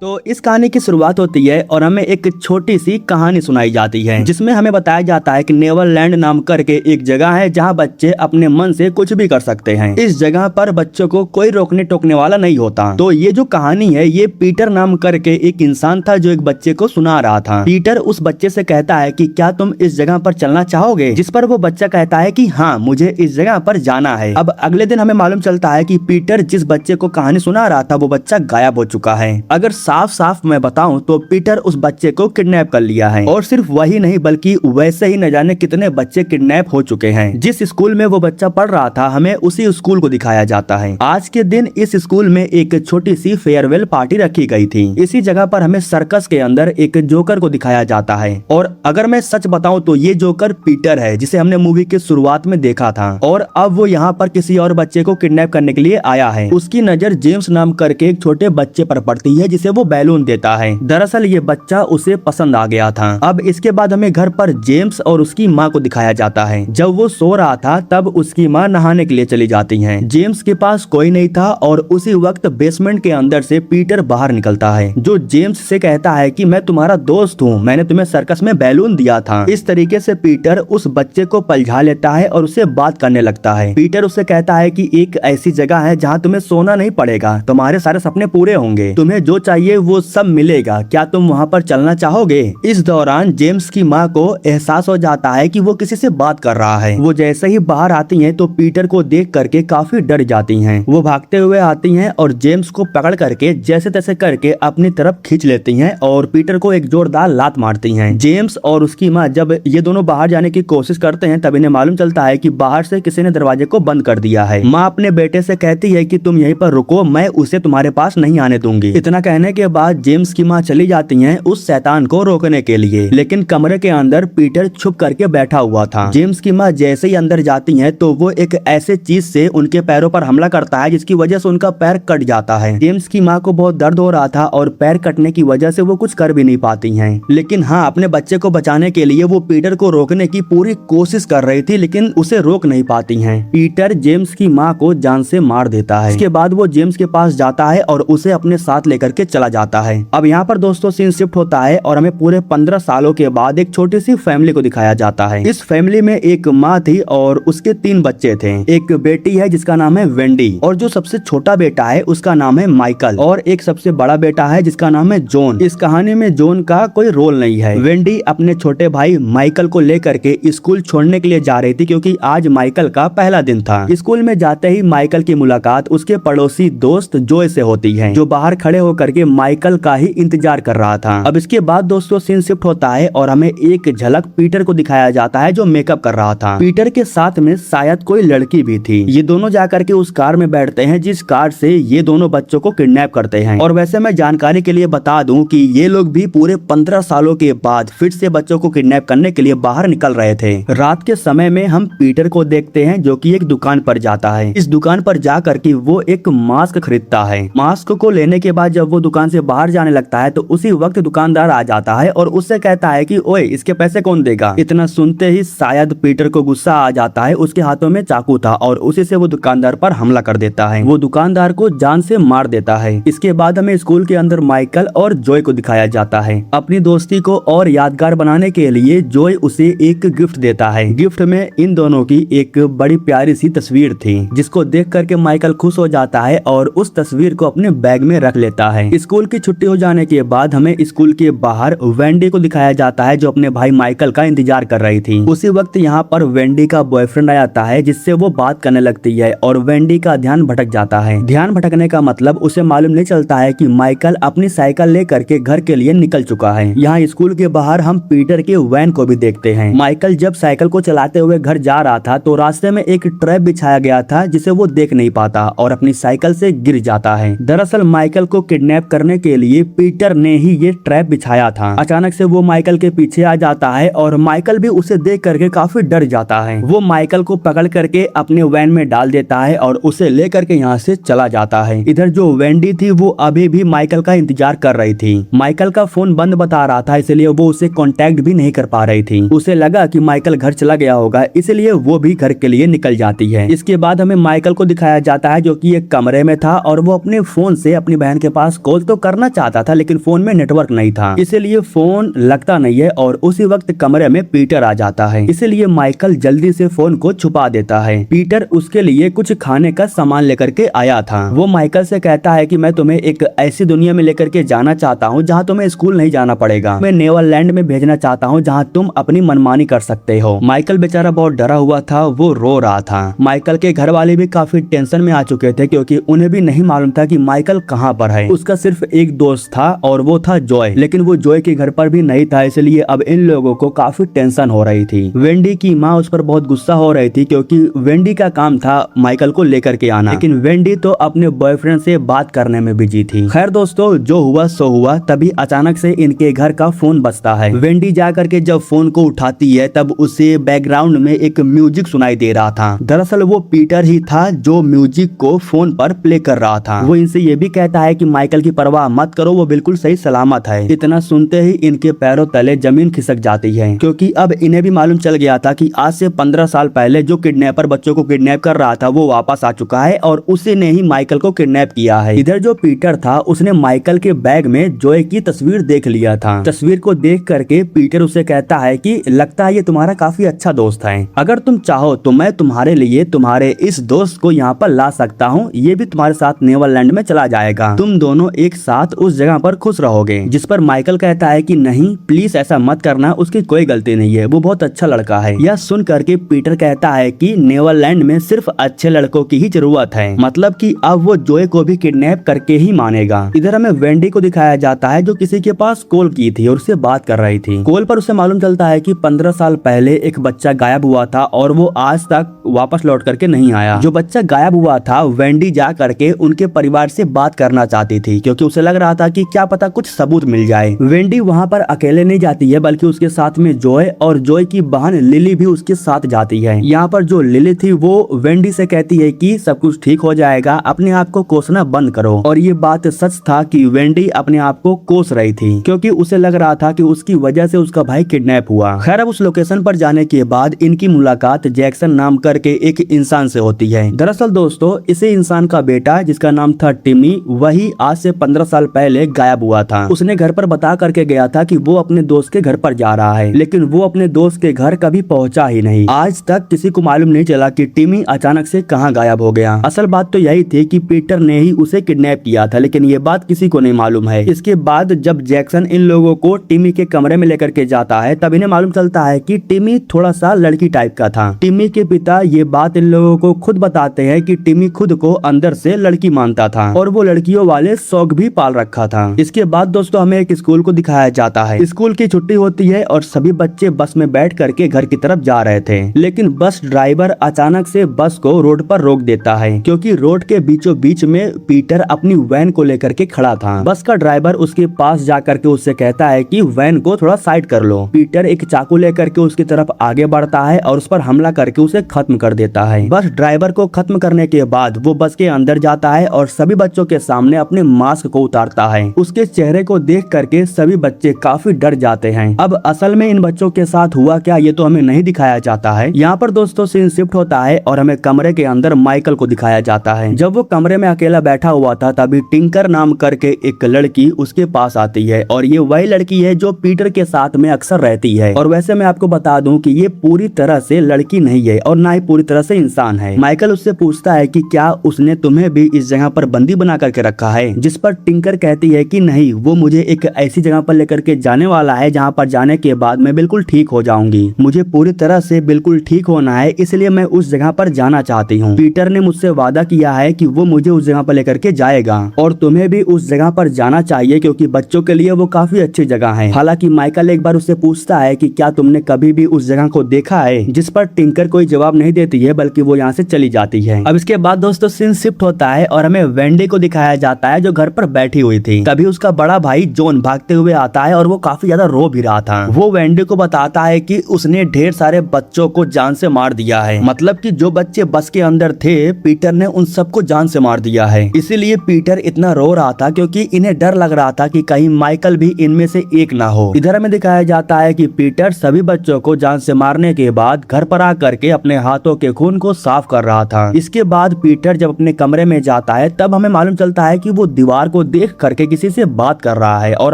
तो इस कहानी की शुरुआत होती है और हमें एक छोटी सी कहानी सुनाई जाती है जिसमें हमें बताया जाता है कि नेवरलैंड नाम करके एक जगह है जहां बच्चे अपने मन से कुछ भी कर सकते हैं। इस जगह पर बच्चों को कोई रोकने टोकने वाला नहीं होता। तो ये जो कहानी है ये पीटर नाम करके एक इंसान था जो एक बच्चे को सुना रहा था। पीटर उस बच्चे से कहता है कि क्या तुम इस जगह पर चलना चाहोगे, जिस पर वो बच्चा कहता है कि हाँ मुझे इस जगह पर जाना है। अब अगले दिन हमें मालूम चलता है कि पीटर जिस बच्चे को कहानी सुना रहा था वो बच्चा गायब हो चुका है। अगर साफ साफ मैं बताऊं तो पीटर उस बच्चे को किडनैप कर लिया है और सिर्फ वही नहीं बल्कि वैसे ही न जाने कितने बच्चे किडनैप हो चुके हैं। जिस स्कूल में वो बच्चा पढ़ रहा था हमें उसी स्कूल को दिखाया जाता है। आज के दिन इस स्कूल में एक छोटी सी फेयरवेल पार्टी रखी गई थी। इसी जगह पर हमें सर्कस के अंदर एक जोकर को दिखाया जाता है और अगर मैं सच बताऊं तो ये जोकर पीटर है जिसे हमने मूवी के शुरुआत में देखा था और अब वो यहाँ पर किसी और बच्चे को किडनैप करने के लिए आया है। उसकी नजर जेम्स नाम करके एक छोटे बच्चे पर पड़ती है जिसे वो बैलून देता है। दरअसल ये बच्चा उसे पसंद आ गया था। अब इसके बाद हमें घर पर जेम्स और उसकी माँ को दिखाया जाता है। जब वो सो रहा था तब उसकी माँ नहाने के लिए चली जाती है। जेम्स के पास कोई नहीं था और उसी वक्त बेसमेंट के अंदर से पीटर बाहर निकलता है जो जेम्स से कहता है कि मैं तुम्हारा दोस्त हूँ, मैंने तुम्हें सर्कस में बैलून दिया था। इस तरीके से पीटर उस बच्चे को पलझा लेता है और उससे बात करने लगता है। पीटर उससे कहता है कि एक ऐसी जगह है जहाँ तुम्हें सोना नहीं पड़ेगा, तुम्हारे सारे सपने पूरे होंगे, तुम्हें जो चाहिए वो सब मिलेगा, क्या तुम वहाँ पर चलना चाहोगे। इस दौरान जेम्स की माँ को एहसास हो जाता है कि वो किसी से बात कर रहा है। वो जैसे ही बाहर आती हैं तो पीटर को देख करके काफी डर जाती हैं। वो भागते हुए आती हैं और जेम्स को पकड़ करके जैसे तैसे करके अपनी तरफ खींच लेती हैं और पीटर को एक जोरदार लात मारती हैं। जेम्स और उसकी माँ जब ये दोनों बाहर जाने की कोशिश करते हैं तब इन्हें मालूम चलता है कि बाहर से किसी ने दरवाजे को बंद कर दिया है। माँ अपने बेटे से कहती है कि तुम यहीं पर रुको, मैं उसे तुम्हारे पास नहीं आने दूंगी। इतना कहने के बाद जेम्स की माँ चली जाती हैं उस शैतान को रोकने के लिए, लेकिन कमरे के अंदर पीटर छुप करके बैठा हुआ था। जेम्स की माँ जैसे ही अंदर जाती हैं तो वो एक ऐसे चीज से उनके पैरों पर हमला करता है जिसकी वजह से उनका पैर कट जाता है। जेम्स की माँ को बहुत दर्द हो रहा था और पैर कटने की वजह से वो कुछ कर भी नहीं पाती हैं। लेकिन हाँ, अपने बच्चे को बचाने के लिए वो पीटर को रोकने की पूरी कोशिश कर रही थी लेकिन उसे रोक नहीं पाती हैं। पीटर जेम्स की माँ को जान से मार देता है। इसके बाद वो जेम्स के पास जाता है और उसे अपने साथ लेकर के चला जाता है। अब यहाँ पर दोस्तों सीन शिफ्ट होता है और हमें पूरे 15 सालों के बाद एक छोटी सी फैमिली को दिखाया जाता है। इस फैमिली में एक माँ थी और उसके 3 बच्चे थे। एक बेटी है जिसका नाम है वेंडी और जो सबसे छोटा बेटा है उसका नाम है माइकल और एक सबसे बड़ा बेटा है जिसका नाम है जॉन। इस कहानी में जॉन का कोई रोल नहीं है। वेंडी अपने छोटे भाई माइकल को लेकर के स्कूल छोड़ने के लिए जा रही थी क्योंकि आज माइकल का पहला दिन था। स्कूल में जाते ही माइकल की मुलाकात उसके पड़ोसी दोस्त जोय से होती है जो बाहर खड़े होकर के माइकल का ही इंतजार कर रहा था। अब इसके बाद दोस्तों सीन शिफ्ट होता है और हमें एक झलक पीटर को दिखाया जाता है जो मेकअप कर रहा था। पीटर के साथ में शायद कोई लड़की भी थी। ये दोनों जाकर के उस कार में बैठते हैं जिस कार से ये दोनों बच्चों को किडनैप करते हैं। और वैसे मैं जानकारी के लिए बता दूं कि ये लोग भी पूरे 15 सालों के बाद फिर से बच्चों को किडनैप करने के लिए बाहर निकल रहे थे। रात के समय में हम पीटर को देखते हैं जो कि एक दुकान पर जाता है। इस दुकान पर जाकर के वो एक मास्क खरीदता है। मास्क को लेने के बाद जब वो दुकान से बाहर जाने लगता है तो उसी वक्त दुकानदार आ जाता है और उससे कहता है कि ओए इसके पैसे कौन देगा। इतना सुनते ही शायद पीटर को गुस्सा आ जाता है। उसके हाथों में चाकू था और उसी से वो दुकानदार पर हमला कर देता है। वो दुकानदार को जान से मार देता है। इसके बाद हमें स्कूल के अंदर माइकल और जॉय को दिखाया जाता है। अपनी दोस्ती को और यादगार बनाने के लिए जॉय उसे एक गिफ्ट देता है। गिफ्ट में इन दोनों की एक बड़ी प्यारी सी तस्वीर थी जिसको देख करके माइकल खुश हो जाता है और उस तस्वीर को अपने बैग में रख लेता है। स्कूल की छुट्टी हो जाने के बाद हमें स्कूल के बाहर वेंडी को दिखाया जाता है जो अपने भाई माइकल का इंतजार कर रही थी। उसी वक्त यहाँ पर वेंडी का बॉयफ्रेंड आ जाता है जिससे वो बात करने लगती है और वेंडी का ध्यान भटक जाता है। ध्यान भटकने का मतलब उसे मालूम नहीं चलता है कि माइकल अपनी साइकिल लेकर के घर के लिए निकल चुका है। यहाँ स्कूल के बाहर हम पीटर के वैन को भी देखते हैं। माइकल जब साइकिल को चलाते हुए घर जा रहा था तो रास्ते में एक ट्रैप बिछाया गया था जिसे वो देख नहीं पाता और अपनी साइकिल से गिर जाता है। दरअसल माइकल को किडनैप करने के लिए पीटर ने ही ये ट्रैप बिछाया था। अचानक से वो माइकल के पीछे आ जाता है और माइकल भी उसे देख करके काफी डर जाता है। वो माइकल को पकड़ करके अपने वैन में डाल देता है और उसे लेकर के यहाँ से चला जाता है। इधर जो वेंडी थी वो अभी भी माइकल का इंतजार कर रही थी। माइकल का फोन बंद बता रहा था इसलिए वो उसे कांटेक्ट भी नहीं कर पा रही थी। उसे लगा कि माइकल घर चला गया होगा इसलिए वो भी घर के लिए निकल जाती है। इसके बाद हमें माइकल को दिखाया जाता है जो कि एक कमरे में था और वो अपने फोन से अपनी बहन के पास कॉल तो करना चाहता था लेकिन फोन में नेटवर्क नहीं था, इसीलिए फोन लगता नहीं है और उसी वक्त कमरे में पीटर आ जाता है। इसीलिए माइकल जल्दी से फोन को छुपा देता है। पीटर उसके लिए कुछ खाने का सामान लेकर के आया था। वो माइकल से कहता है कि मैं तुम्हें एक ऐसी दुनिया में लेकर के जाना चाहता हूँ जहाँ तुम्हें स्कूल नहीं जाना पड़ेगा। मैं नेवरलैंड में भेजना चाहता हूँ जहाँ तुम अपनी मनमानी कर सकते हो। माइकल बेचारा बहुत डरा हुआ था, वो रो रहा था। माइकल के घर वाले भी काफी टेंशन में आ चुके थे क्योंकि उन्हें भी नहीं मालूम था कि माइकल कहाँ पर है। उसका सिर्फ एक दोस्त था और वो था जॉय, लेकिन वो जॉय के घर पर भी नहीं था, इसलिए अब इन लोगों को काफी टेंशन हो रही थी। वेंडी की माँ उस पर बहुत गुस्सा हो रही थी क्योंकि वेंडी का काम था माइकल को लेकर के आना, लेकिन वेंडी तो अपने बॉयफ्रेंड से बात करने में बिजी थी। खैर दोस्तों, जो हुआ सो हुआ। तभी अचानक से इनके घर का फोन बजता है। वेंडी जा करके जब फोन को उठाती है तब उसे बैकग्राउंड में एक म्यूजिक सुनाई दे रहा था। दरअसल वो पीटर ही था जो म्यूजिक को फोन पर प्ले कर रहा था। वो इनसे ये भी कहता है कि माइकल की परवाह मत करो, वो बिल्कुल सही सलामत है। इतना सुनते ही इनके पैरों तले जमीन खिसक जाती है क्योंकि अब इन्हें भी मालूम चल गया था कि आज से 15 साल पहले जो किडनैपर बच्चों को किडनैप कर रहा था वो वापस आ चुका है और उसी ने ही माइकल को किडनैप किया है। इधर जो पीटर था उसने माइकल के बैग में जॉय की तस्वीर देख लिया था। तस्वीर को देख करके पीटर उसे कहता है कि लगता है ये तुम्हारा काफी अच्छा दोस्त है, अगर तुम चाहो तो मैं तुम्हारे लिए तुम्हारे इस दोस्त को यहाँ पर ला सकता हूँ, ये भी तुम्हारे साथ नेवरलैंड में चला जाएगा, तुम दोनों एक साथ उस जगह पर खुश रहोगे। जिस पर माइकल कहता है कि नहीं प्लीज ऐसा मत करना, उसकी कोई गलती नहीं है, वो बहुत अच्छा लड़का है। यह सुन करके पीटर कहता है कि नेवरलैंड में सिर्फ अच्छे लड़कों की ही जरूरत है, मतलब कि अब वो जॉय को भी किडनैप करके ही मानेगा। इधर हमें वेंडी को दिखाया जाता है जो किसी के पास कॉल की थी और उससे बात कर रही थी। कॉल पर उसे मालूम चलता है कि 15 साल पहले एक बच्चा गायब हुआ था और वो आज तक वापस लौट करके नहीं आया। जो बच्चा गायब हुआ था वेंडी जा करके उनके परिवार से बात करना चाहती थी क्योंकि उसे लग रहा था कि क्या पता कुछ सबूत मिल जाए। वेंडी वहाँ पर अकेले नहीं जाती है बल्कि उसके साथ में जॉय और जॉय की बहन लिली भी उसके साथ जाती है। यहाँ पर जो लिली थी वो वेंडी से कहती है कि सब कुछ ठीक हो जाएगा, अपने आप को कोसना बंद करो। और ये बात सच था कि वेंडी अपने आप को कोस रही थी क्योंकि उसे लग रहा था कि उसकी वजह से उसका भाई किडनैप हुआ। खैर अब उस लोकेशन पर जाने के बाद इनकी मुलाकात जैक्सन नाम करके एक इंसान से होती है। दरअसल दोस्तों इसी इंसान का बेटा जिसका नाम था टिमी, वही आज से 15 साल पहले गायब हुआ था। उसने घर पर बता करके गया था कि वो अपने दोस्त के घर पर जा रहा है, लेकिन वो अपने दोस्त के घर कभी पहुंचा ही नहीं। आज तक किसी को मालूम नहीं चला कि टिमी अचानक से कहां गायब हो गया। असल बात तो यही थी कि पीटर ने ही उसे किडनैप किया था, लेकिन ये बात किसी को नहीं मालूम है। इसके बाद जब जैक्सन इन लोगों को टिमी के कमरे में लेकर के जाता है तब इन्हें मालूम चलता है कि टिमी थोड़ा सा लड़की टाइप का था। टिमी के पिता ये बात इन लोगों को खुद बताते हैं कि टिमी खुद को अंदर से लड़की मानता था और वो लड़कियों वाले शौक भी पाल रखा था। इसके बाद दोस्तों हमें एक स्कूल को दिखाया जाता है। स्कूल की छुट्टी होती है और सभी बच्चे बस में बैठ करके घर की तरफ जा रहे थे, लेकिन बस ड्राइवर अचानक से बस को रोड पर रोक देता है क्योंकि रोड के बीचों बीच में पीटर अपनी वैन को लेकर के खड़ा था। बस का ड्राइवर उसके पास जा करके उससे कहता है कि वैन को थोड़ा साइड कर लो। पीटर एक चाकू लेकर के उसकी तरफ आगे बढ़ता है और उस पर हमला करके उसे खत्म कर देता है। बस ड्राइवर को खत्म करने के बाद वो बस के अंदर जाता है और सभी बच्चों के सामने अपने मास्क को उतारता है। उसके चेहरे को देख करके सभी बच्चे काफी डर जाते हैं। अब असल में इन बच्चों के साथ हुआ क्या ये तो हमें नहीं दिखाया जाता है। यहाँ पर दोस्तों सीन शिफ्ट होता है और हमें कमरे के अंदर माइकल को दिखाया जाता है। जब वो कमरे में अकेला बैठा हुआ था तभी टिंकर नाम करके एक लड़की उसके पास आती है और ये वही लड़की है जो पीटर के साथ में अक्सर रहती है। और वैसे मैं आपको बता दूं कि ये पूरी तरह से लड़की नहीं है और ना ही पूरी तरह से इंसान है। माइकल उससे पूछता है कि क्या उसने तुम्हें भी इस जगह पर बंदी बना करके रखा है, जिस पर टिंकर कहती है कि नहीं, वो मुझे एक ऐसी जगह पर लेकर के जाने वाला है जहाँ पर जाने के बाद मैं बिल्कुल ठीक हो जाऊंगी। मुझे पूरी तरह से बिल्कुल ठीक होना है, इसलिए मैं उस जगह पर जाना चाहती हूँ। पीटर ने मुझसे वादा किया है कि वो मुझे उस जगह पर लेकर के जाएगा और तुम्हें भी उस जगह पर जाना चाहिए क्योंकि बच्चों के लिए वो काफी अच्छी जगह है। हालांकि माइकल एक बार उससे पूछता है कि क्या तुमने कभी भी उस जगह को देखा है, जिस पर टिंकर कोई जवाब नहीं देती है बल्कि वो यहाँ से चली जाती है। अब इसके बाद दोस्तों सीन शिफ्ट होता है और हमें वेंडी को दिखाया जाता है जो घर पर बैठी हुई थी। तभी उसका बड़ा भाई जॉन भागते हुए आता है और वो काफी ज्यादा रो भी रहा था। वो वेंडी को बताता है कि उसने ढेर सारे बच्चों को जान से मार दिया है, मतलब कि जो बच्चे बस के अंदर थे पीटर ने उन सबको जान से मार दिया है। इसीलिए पीटर इतना रो रहा था क्योंकि इन्हें डर लग रहा था कि कहीं माइकल भी इनमें से एक ना हो। इधर हमें दिखाया जाता है कि पीटर सभी बच्चों को जान से मारने के बाद घर पर आकर के अपने हाथों के खून को साफ कर रहा था। इसके बाद पीटर जब अपने कमरे में जाता है तब हमें मालूम चलता है कि वो दीवार को को देख करके किसी से बात कर रहा है और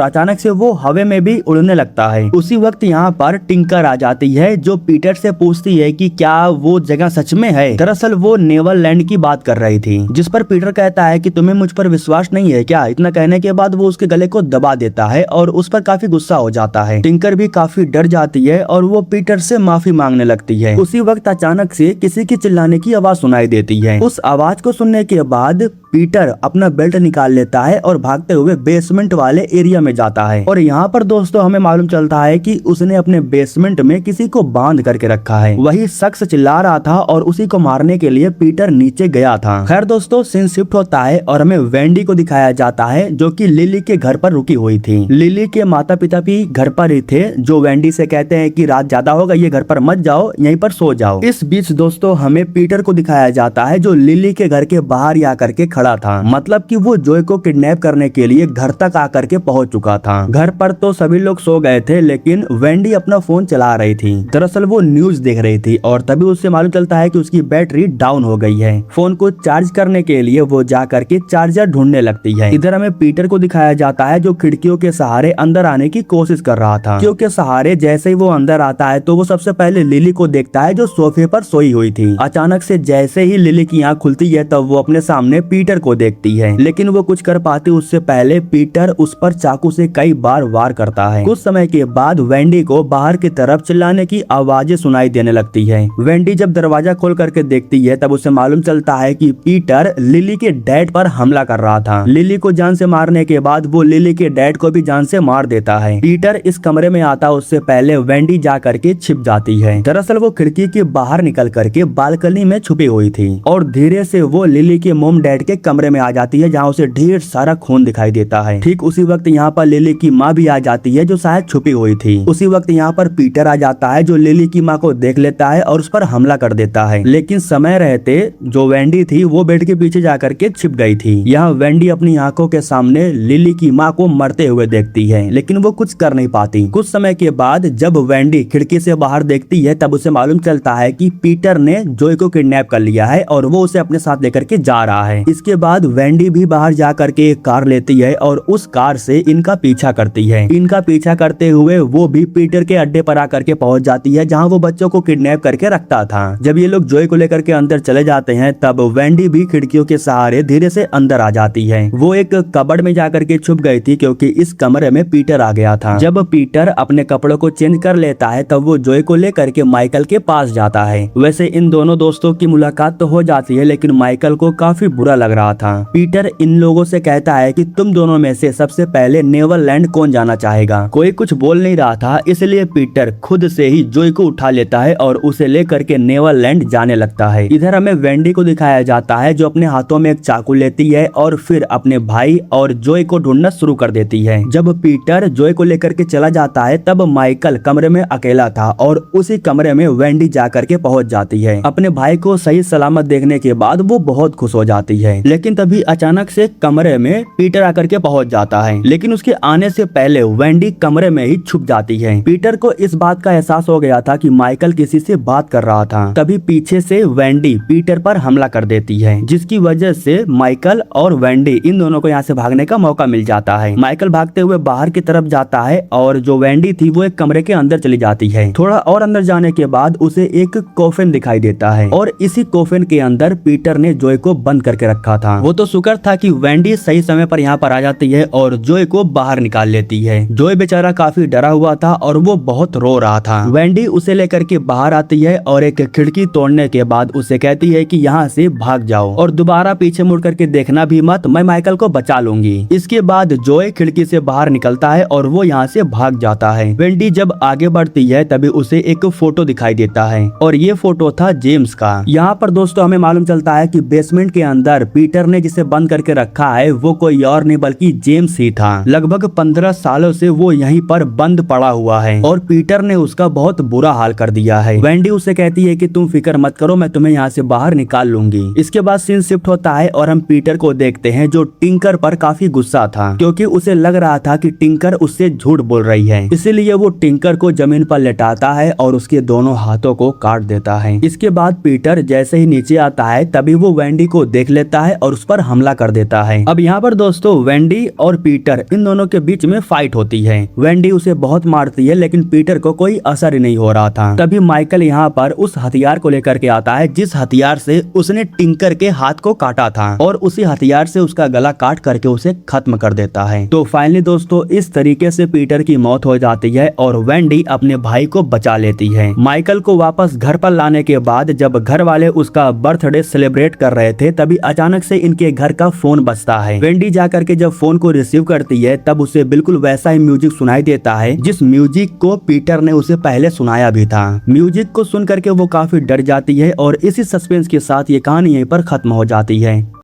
अचानक से वो हवा में भी उड़ने लगता है। उसी वक्त यहाँ पर टिंकर आ जाती है जो पीटर से पूछती है कि क्या वो जगह सच में है। दरअसल वो नेवरलैंड की बात कर रही थी, जिस पर पीटर कहता है कि तुम्हें मुझ पर विश्वास नहीं है क्या। इतना कहने के बाद वो उसके गले को दबा देता है और उस पर काफी गुस्सा हो जाता है। टिंकर भी काफी डर जाती है और वो पीटर से माफी मांगने लगती है। उसी वक्त अचानक से किसी की चिल्लाने की आवाज सुनाई देती है। उस आवाज को सुनने के बाद पीटर अपना बेल्ट निकाल लेता है और भागते हुए बेसमेंट वाले एरिया में जाता है। और यहाँ पर दोस्तों हमें मालूम चलता है कि उसने अपने बेसमेंट में किसी को बांध करके रखा है। वही शख्स चिल्ला रहा था और उसी को मारने के लिए पीटर नीचे गया था। खैर दोस्तों सीन शिफ्ट होता है और हमें वेंडी को दिखाया जाता है जो कि लिली के घर पर रुकी हुई थी। लिली के माता पिता भी घर पर ही थे, जो वेंडी से कहते हैं कि रात ज्यादा होगा, ये घर पर मत जाओ, यहीं पर सो जाओ। इस बीच दोस्तों हमें पीटर को दिखाया जाता है जो लिली के घर के बाहर आकर के खड़ा था। मतलब कि वो जोय को किडनैप करने के लिए घर तक आकर के पहुंच चुका था। घर पर तो सभी लोग सो गए थे, लेकिन वेंडी अपना फोन चला रही थी। दरअसल वो न्यूज देख रही थी और तभी उससे मालूम चलता है कि उसकी बैटरी डाउन हो गई है। फोन को चार्ज करने के लिए वो जा करके चार्जर ढूंढने लगती है। इधर हमें पीटर को दिखाया जाता है जो खिड़कियों के सहारे अंदर आने की कोशिश कर रहा था। खिड़कियों के सहारे जैसे ही वो अंदर आता है तो वो सबसे पहले लिली को देखता है जो सोफे पर सोई हुई थी। अचानक से जैसे ही लिली की आंख खुलती है तब वो अपने सामने पीटर को देखती है, लेकिन वो कुछ कर पाती उससे पहले पीटर उस पर चाकू से कई बार वार करता है। कुछ समय के बाद वेंडी को बाहर की तरफ चिल्लाने की आवाजें सुनाई देने लगती है। वेंडी जब दरवाजा खोल करके देखती है तब उसे मालूम चलता है कि पीटर लिली के डैड पर हमला कर रहा था। लिली को जान से मारने के बाद वो लिली के डैड को भी जान से मार देता है। पीटर इस कमरे में आता उससे पहले वेंडी जा करके छिप जाती है। दरअसल वो खिड़की के बाहर निकल करके बालकनी में छुपी हुई थी और धीरे से वो लिली के मोम डैड के कमरे में आ जाती है जहाँ उसे ढेर सारा खून दिखाई देता है। ठीक उसी वक्त यहाँ पर लिली की माँ भी आ जाती है जो शायद छुपी हुई थी। उसी वक्त यहाँ पर पीटर आ जाता है जो लिली की माँ को देख लेता है और उस पर हमला कर देता है, लेकिन समय रहते जो वेंडी थी वो बेड के पीछे जाकर के छिप गई थी। यहाँ वेंडी अपनी आंखों के सामने लिली की माँ को मरते हुए देखती है, लेकिन वो कुछ कर नहीं पाती। कुछ समय के बाद जब वेंडी खिड़की से बाहर देखती है तब उसे मालूम चलता है कि पीटर ने जोय को किडनैप कर लिया है और वो उसे अपने साथ लेकर के जा रहा है। इसके बाद वेंडी भी बाहर जा करके एक कार लेती है और उस कार से इनका पीछा करती है। इनका पीछा करते हुए वो भी पीटर के अड्डे पर आकर के पहुंच जाती है जहां वो बच्चों को किडनैप करके रखता था। जब ये लोग जोय को लेकर के अंदर चले जाते हैं तब वेंडी भी खिड़कियों के सहारे धीरे से अंदर आ जाती है। वो एक कबर्ड में जाकर के छुप गई थी क्योंकि इस कमरे में पीटर आ गया था। जब पीटर अपने कपड़ों को चेंज कर लेता है तब वो जोय को लेकर के माइकल के पास जाता है। वैसे इन दोनों दोस्तों की मुलाकात तो हो जाती है, लेकिन माइकल को काफी बुरा लग रहा था। पीटर इन लोगों से कहता है कि तुम दोनों में से सबसे पहले नेवरलैंड कौन जाना चाहेगा। कोई कुछ बोल नहीं रहा था, इसलिए पीटर खुद से ही जोय को उठा लेता है और उसे लेकर के नेवरलैंड जाने लगता है। इधर हमें वेंडी को दिखाया जाता है जो अपने हाथों में एक चाकू लेती है और फिर अपने भाई और जोय को ढूंढना शुरू कर देती है। जब पीटर जोय को लेकर के चला जाता है तब माइकल कमरे में अकेला था और उसी कमरे में वेंडी जाकर के पहुंच जाती है। अपने भाई को सही सलामत देखने के बाद वो बहुत खुश हो जाती है, लेकिन तभी अचानक से कमरे में पीटर आकर के पहुंच जाता है, लेकिन उसके आने से पहले वेंडी कमरे में ही छुप जाती है। पीटर को इस बात का एहसास हो गया था कि माइकल किसी से बात कर रहा था। तभी पीछे से वेंडी पीटर पर हमला कर देती है, जिसकी वजह से माइकल और वेंडी इन दोनों को यहाँ से भागने का मौका मिल जाता है। माइकल भागते हुए बाहर की तरफ जाता है और जो वेंडी थी वो एक कमरे के अंदर चली जाती है। थोड़ा और अंदर जाने के बाद उसे एक कोफिन दिखाई देता है और इसी कोफिन के अंदर पीटर ने जोय को बंद करके रखा था। वो तो शुक्र था कि वेंडी सही समय पर यहाँ पर आ जाती है और जोय को बाहर निकाल लेती है। जोय बेचारा काफी डरा हुआ था और वो बहुत रो रहा था। वेंडी उसे लेकर के बाहर आती है और एक खिड़की तोड़ने के बाद उसे कहती है कि यहाँ से भाग जाओ और दोबारा पीछे मुड़ करके देखना भी मत, मैं माइकल को बचा लूंगी। इसके बाद जोय खिड़की से बाहर निकलता है और वो यहाँ से भाग जाता है। वेंडी जब आगे बढ़ती है तभी उसे एक फोटो दिखाई देता है और ये फोटो था जेम्स का। यहाँ पर दोस्तों हमें मालूम चलता है कि बेसमेंट के अंदर पीटर ने जिसे बंद करके रखा है वो कोई और नहीं बल्कि जेम्स ही था। लगभग 15 सालों से वो यहीं पर बंद पड़ा हुआ है और पीटर ने उसका बहुत बुरा हाल कर दिया है। वेंडी उसे कहती है कि तुम फिक्र मत करो, मैं तुम्हें यहाँ से बाहर निकाल लूंगी। इसके बाद सीन शिफ्ट होता है और हम पीटर को देखते हैं जो टिंकर पर काफी गुस्सा था क्योंकि उसे लग रहा था कि टिंकर उससे झूठ बोल रही है। इसीलिए वो टिंकर को जमीन पर लेटाता है और उसके दोनों हाथों को काट देता है। इसके बाद पीटर जैसे ही नीचे आता है तभी वो वेंडी को देख लेता है और उस पर हमला कर देता है। अब यहाँ पर दोस्तों वेंडी और पीटर इन दोनों के बीच में फाइट होती है। वेंडी उसे बहुत मारती है लेकिन पीटर को कोई असर ही नहीं हो रहा था। तभी माइकल यहाँ पर उस हथियार को लेकर के आता है जिस हथियार से उसने टिंकर के हाथ को काटा था और उसी हथियार से उसका गला काट करके उसे खत्म कर देता है। तो फाइनली दोस्तों इस तरीके से पीटर की मौत हो जाती है और वेंडी अपने भाई को बचा लेती है। माइकल को वापस घर पर लाने के बाद जब घर वाले उसका बर्थडे सेलिब्रेट कर रहे थे तभी अचानक से इनके घर का फोन बजता है। वेंडी जाकर के जब फोन को रिसीव करती है तब उसे बिल्कुल वैसा ही म्यूजिक सुनाई देता है जिस म्यूजिक को पीटर ने उसे पहले सुनाया भी था। म्यूजिक को सुन करके वो काफी डर जाती है और इसी सस्पेंस के साथ ये कहानी यहीं पर खत्म हो जाती है।